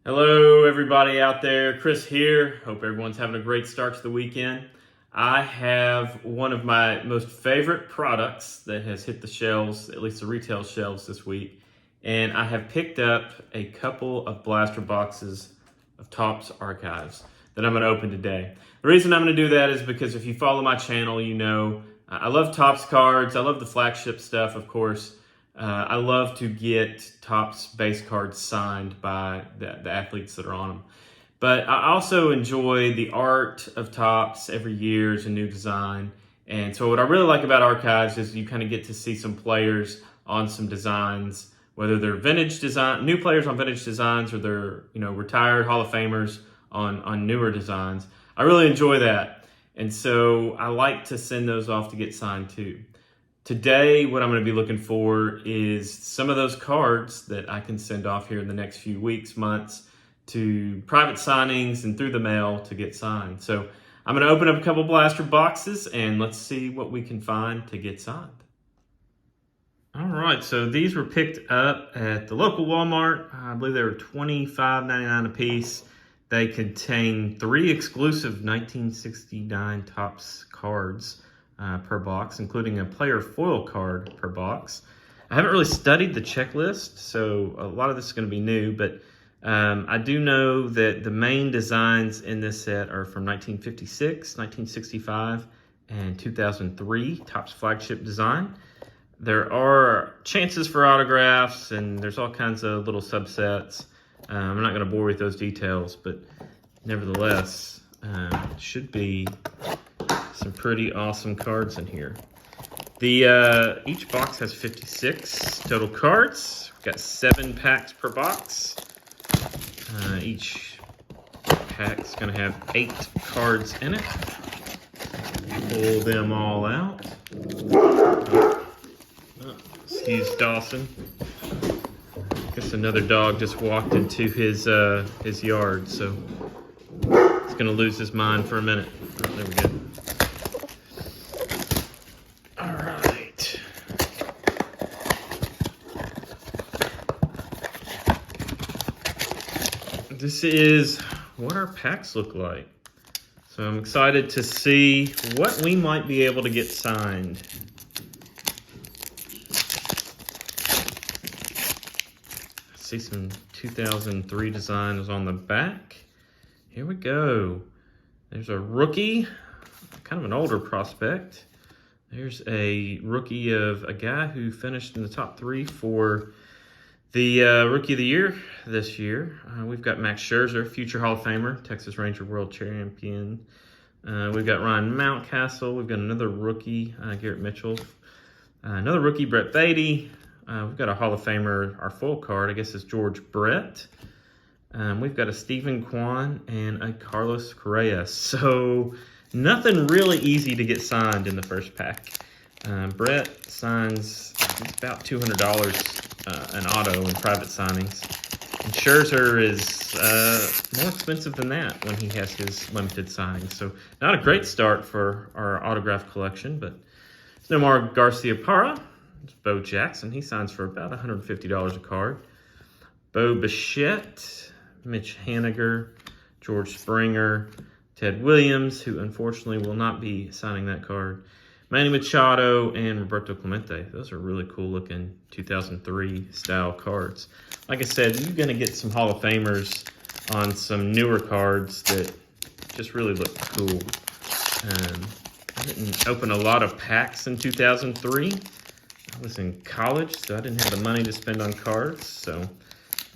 Hello, everybody out there. Chris here. Hope everyone's having a great start to the weekend. I have one of my most favorite products that has hit the shelves, at least the retail shelves this week, and I have picked up a couple of blaster boxes of Topps Archives that I'm going to open today. The reason I'm going to do that is because if you follow my channel, you know I love Topps cards. I love the flagship stuff, of course. I love to get Topps base cards signed by the athletes that are on them. But I also enjoy the art of Topps. Every year is a new design. And so what I really like about Archives is you kind of get to see some players on some designs, whether they're vintage design, new players on vintage designs, or they're retired Hall of Famers on newer designs. I really enjoy that. And so I like to send those off to get signed too. Today, what I'm going to be looking for is some of those cards that I can send off here in the next few weeks, months, to private signings and through the mail to get signed. So I'm going to open up a couple blaster boxes and let's see what we can find to get signed. All right, so these were picked up at the local Walmart. I believe they were $25.99 a piece. They contain 3 exclusive 1969 Topps cards per box, including a player foil card per box. I haven't really studied the checklist, so a lot of this is going to be new, but I do know that the main designs in this set are from 1956, 1965, and 2003, Topps flagship design. There are chances for autographs, and there's all kinds of little subsets. I'm not going to bore with those details, but nevertheless, it should be some pretty awesome cards in here. Each box has 56 total cards. We've got 7 packs per box. Each pack's gonna have 8 cards in it. Pull them all out. Excuse Dawson. Guess another dog just walked into his yard, so he's gonna lose his mind for a minute. Oh, there we go. This is what our packs look like. So I'm excited to see what we might be able to get signed. I see some 2003 designs on the back. Here we go. There's a rookie, kind of an older prospect. There's a rookie of a guy who finished in the top 3 for the Rookie of the Year this year. We've got Max Scherzer, future Hall of Famer, Texas Ranger World Champion. We've got Ryan Mountcastle. We've got another rookie, Garrett Mitchell. Another rookie, Brett Beatty. We've got a Hall of Famer, our full card, I guess is George Brett. We've got a Stephen Kwan and a Carlos Correa. So nothing really easy to get signed in the first pack. Brett signs about $200 an auto in private signings. And Scherzer is more expensive than that when he has his limited signings. So not a great start for our autograph collection, but it's no more Garcia Parra. It's Bo Jackson. He signs for about $150 a card. Bo Bichette, Mitch Haniger, George Springer, Ted Williams, who unfortunately will not be signing that card. Manny Machado and Roberto Clemente. Those are really cool looking 2003 style cards. Like I said, you're going to get some Hall of Famers on some newer cards that just really look cool. I didn't open a lot of packs in 2003. I was in college, so I didn't have the money to spend on cards. So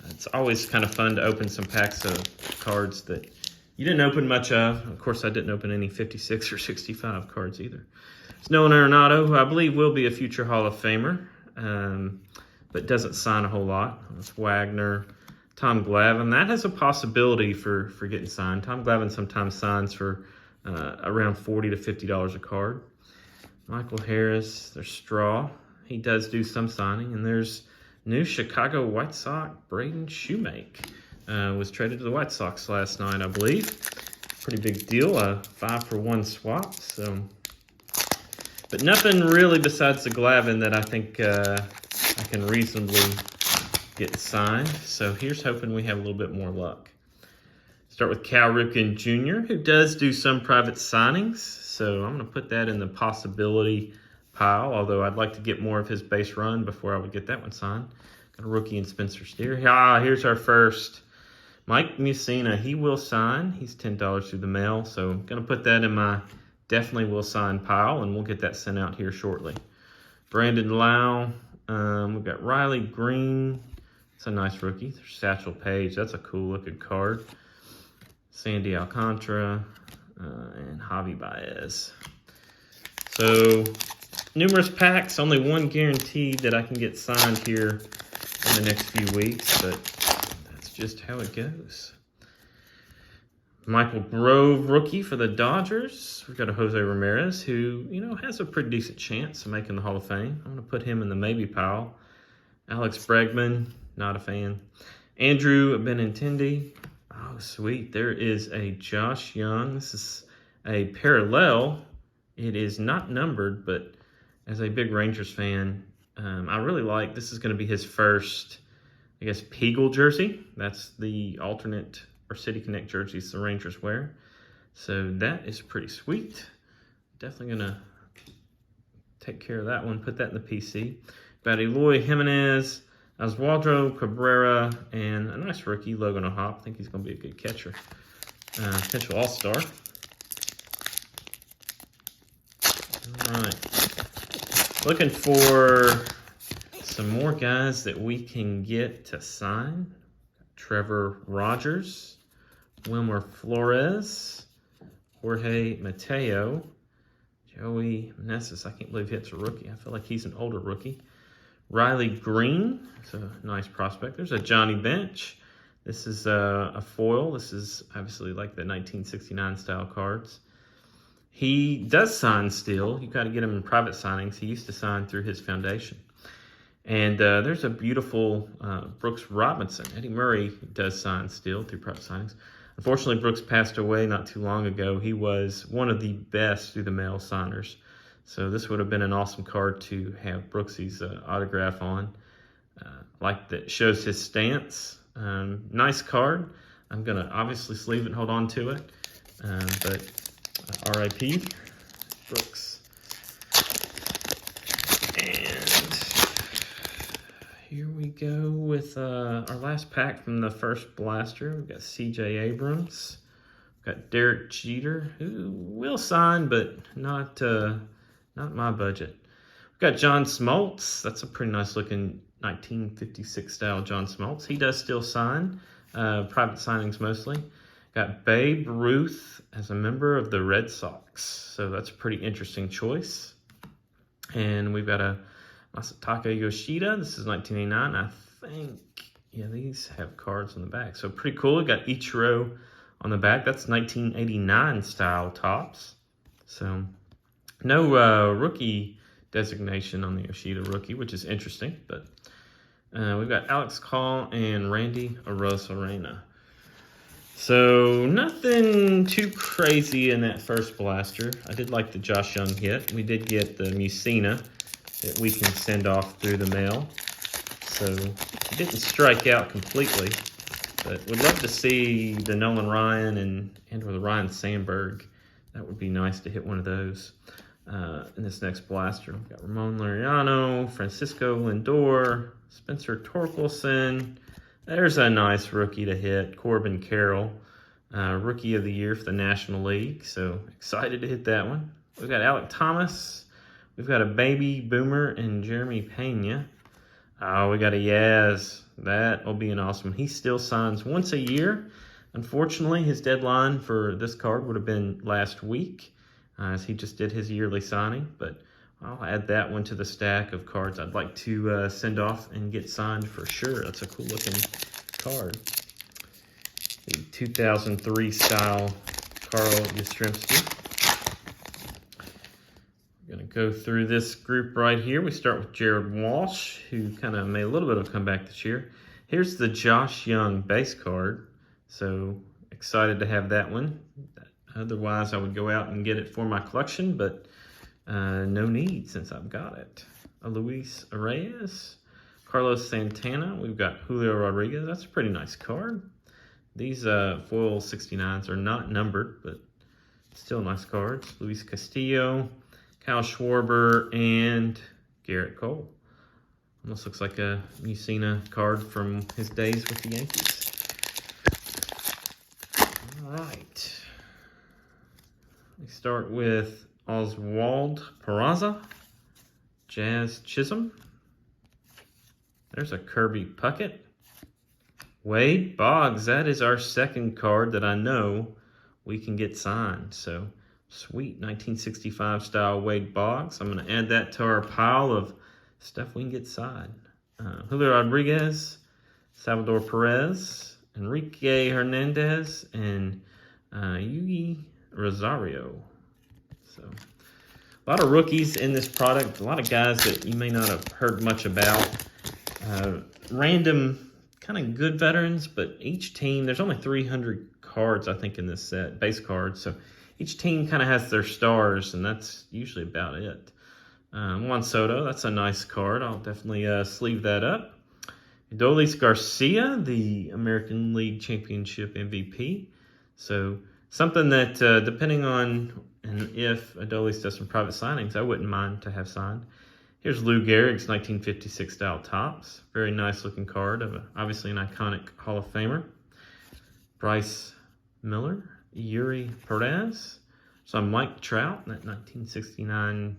it's always kind of fun to open some packs of cards that you didn't open much of. Of course, I didn't open any 56 or 65 cards either. There's Nolan Arenado, who I believe will be a future Hall of Famer, but doesn't sign a whole lot. It's Wagner, Tom Glavine. That has a possibility for getting signed. Tom Glavine sometimes signs for around $40 to $50 a card. Michael Harris, there's Straw. He does do some signing. And there's new Chicago White Sox, Braden Shoemake. Was traded to the White Sox last night, I believe. Pretty big deal, a 5-for-1 swap. So, but nothing really besides the Glavine that I think I can reasonably get signed. So here's hoping we have a little bit more luck. Start with Cal Ripken Jr., who does do some private signings. So I'm going to put that in the possibility pile, although I'd like to get more of his base run before I would get that one signed. Got a rookie in Spencer Steer. Here's our first. Mike Mussina, he will sign. He's $10 through the mail, so I'm going to put that in my definitely will sign pile, and we'll get that sent out here shortly. Brandon Lau, we've got Riley Green. It's a nice rookie. There's Satchel Paige. That's a cool looking card. Sandy Alcantara and Javi Baez. So numerous packs, only one guaranteed that I can get signed here in the next few weeks, but that's just how it goes. Michael Grove, rookie for the Dodgers. We've got a Jose Ramirez who, has a pretty decent chance of making the Hall of Fame. I'm going to put him in the maybe pile. Alex Bregman, not a fan. Andrew Benintendi. Oh, sweet. There is a Josh Young. This is a parallel. It is not numbered, but as a big Rangers fan, I really like, this is going to be his first, Peagle jersey. That's the alternate or City Connect jerseys the Rangers wear. So that is pretty sweet. Definitely going to take care of that one. Put that in the PC. Got Eloy Jimenez, Oswaldo Cabrera, and a nice rookie, Logan O'Hoppe. I think he's going to be a good catcher. Potential all-star. All right. Looking for some more guys that we can get to sign. Trevor Rogers, Wilmer Flores, Jorge Mateo, Joey Meneses. I can't believe he hits a rookie. I feel like he's an older rookie. Riley Green, it's a nice prospect. There's a Johnny Bench. This is a foil. This is obviously like the 1969 style cards. He does sign still. You got to get him in private signings. He used to sign through his foundation. And there's a beautiful Brooks Robinson. Eddie Murray does sign still through private signings. Unfortunately, Brooks passed away not too long ago. He was one of the best through the mail signers. So this would have been an awesome card to have Brooksy's autograph on. Like that shows his stance. Nice card. I'm going to obviously sleeve it and hold on to it. But R.I.P. Brooks. And here we go with our last pack from the first blaster. We've got C.J. Abrams. We've got Derek Jeter, who will sign, but not my budget. We've got John Smoltz. That's a pretty nice looking 1956 style John Smoltz. He does still sign, private signings mostly. Got Babe Ruth as a member of the Red Sox. So that's a pretty interesting choice. And we've got a Masataka Yoshida. This is 1989. I think, these have cards on the back. So pretty cool. We got Ichiro on the back. That's 1989 style tops. So no rookie designation on the Yoshida rookie, which is interesting. But we've got Alex Call and Randy Arozarena. So nothing too crazy in that first blaster. I did like the Josh Young hit. We did get the Mussina that we can send off through the mail. So it didn't strike out completely, but we'd love to see the Nolan Ryan and or the Ryan Sandberg. That would be nice to hit one of those in this next blaster. We've got Ramon Laureano, Francisco Lindor, Spencer Torkelson. There's a nice rookie to hit, Corbin Carroll, Rookie of the Year for the National League. So excited to hit that one. We've got Alec Thomas. We've got a Baby Boomer and Jeremy Pena. Oh, we got a Yaz. That will be an awesome one. He still signs once a year. Unfortunately, his deadline for this card would have been last week, as he just did his yearly signing. But I'll add that one to the stack of cards I'd like to send off and get signed for sure. That's a cool looking card. The 2003 style Carl Yastrzemski. We're going to go through this group right here. We start with Jared Walsh, who kind of made a little bit of a comeback this year. Here's the Josh Young base card. So excited to have that one. Otherwise, I would go out and get it for my collection, but no need since I've got it. A Luis Reyes, Carlos Santana. We've got Julio Rodriguez. That's a pretty nice card. These foil 69s are not numbered, but still nice cards. Luis Castillo, Kyle Schwarber, and Garrett Cole. Almost looks like a Mussina card from his days with the Yankees. All right. We start with Oswald Peraza, Jazz Chisholm. There's a Kirby Puckett. Wade Boggs, that is our second card that I know we can get signed. So, sweet 1965 style Wade Boggs. I'm going to add that to our pile of stuff we can get signed. Julio Rodriguez, Salvador Perez, Enrique Hernandez, and Yugi Rosario. So, a lot of rookies in this product. A lot of guys that you may not have heard much about. Random kind of good veterans, but each team, there's only 300 cards, I think, in this set, base cards. So each team kind of has their stars, and that's usually about it. Juan Soto, that's a nice card. I'll definitely sleeve that up. Adolis Garcia, the American League Championship MVP. So something that, depending on and if Adolis does some private signings, I wouldn't mind to have signed. Here's Lou Gehrig's 1956 style Topps. Very nice looking card of obviously an iconic Hall of Famer. Bryce Miller, Yuri Perez. Some Mike Trout, that 1969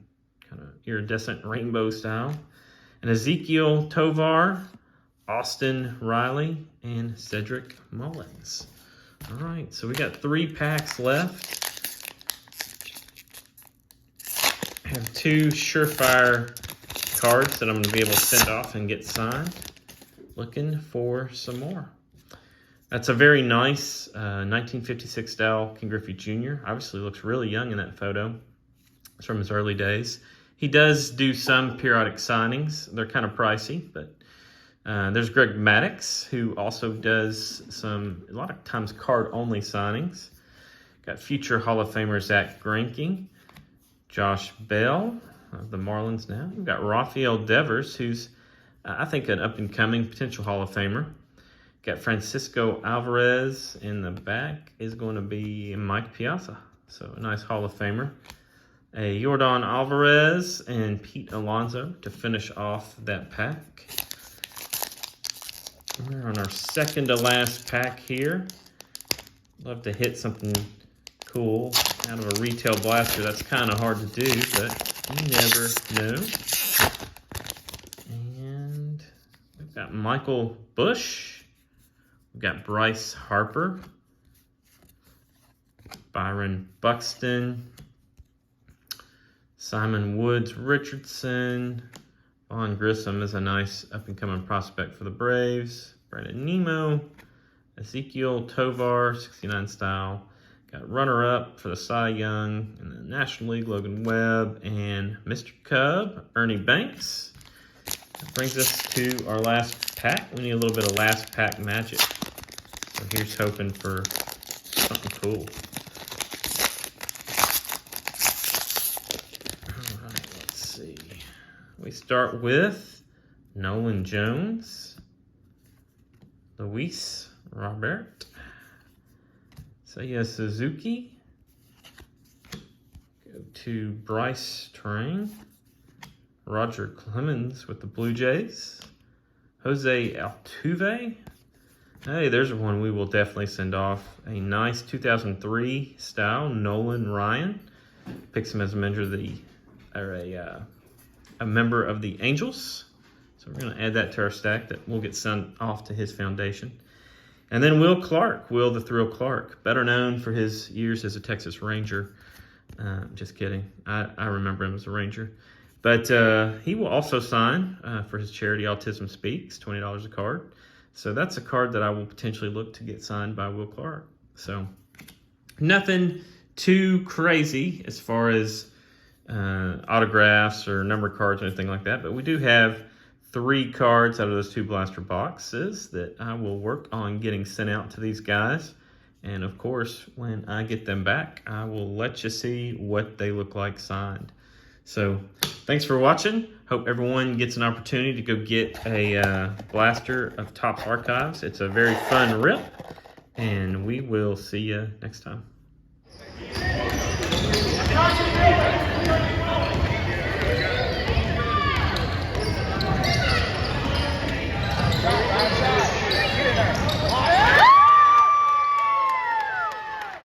kind of iridescent rainbow style. And Ezekiel Tovar, Austin Riley, and Cedric Mullins. All right, so we got 3 packs left. I have 2 surefire cards that I'm going to be able to send off and get signed. Looking for some more. That's a very nice 1956 style Ken Griffey Jr. Obviously looks really young in that photo. It's from his early days. He does do some periodic signings. They're kind of pricey, but there's Greg Maddux, who also does a lot of times card-only signings. Got future Hall of Famer Zach Greinke, Josh Bell of the Marlins now. We've got Rafael Devers, who's, I think, an up-and-coming potential Hall of Famer. Got Francisco Alvarez in the back is going to be Mike Piazza. So a nice Hall of Famer. A Yordan Alvarez and Pete Alonso to finish off that pack. We're on our second to last pack here. Love to hit something cool out of a retail blaster. That's kind of hard to do, but you never know. And we've got Michael Bush. We've got Bryce Harper, Byron Buxton, Simon Woods Richardson. Vaughn Grissom is a nice up-and-coming prospect for the Braves. Brandon Nemo, Ezekiel Tovar, 69 style. Got runner-up for the Cy Young in the National League, Logan Webb, and Mr. Cub, Ernie Banks. That brings us to our last pack. We need a little bit of last pack magic. So here's hoping for something cool. All right, let's see. We start with Nolan Jones, Luis Robert, Seiya Suzuki, go to Bryce Terang, Roger Clemens with the Blue Jays, Jose Altuve. Hey, there's one we will definitely send off. A nice 2003 style Nolan Ryan. Picks him as a member of the Angels. So we're going to add that to our stack that we'll get sent off to his foundation. And then Will Clark, Will the Thrill Clark, better known for his years as a Texas Ranger. Just kidding. I remember him as a Ranger. But he will also sign for his charity Autism Speaks, $20 a card. So that's a card that I will potentially look to get signed by Will Clark. So nothing too crazy as far as autographs or number cards or anything like that. But we do have 3 cards out of those 2 blaster boxes that I will work on getting sent out to these guys. And of course, when I get them back, I will let you see what they look like signed. So thanks for watching. Hope everyone gets an opportunity to go get a blaster of Topps Archives. It's a very fun rip, and we will see you next time.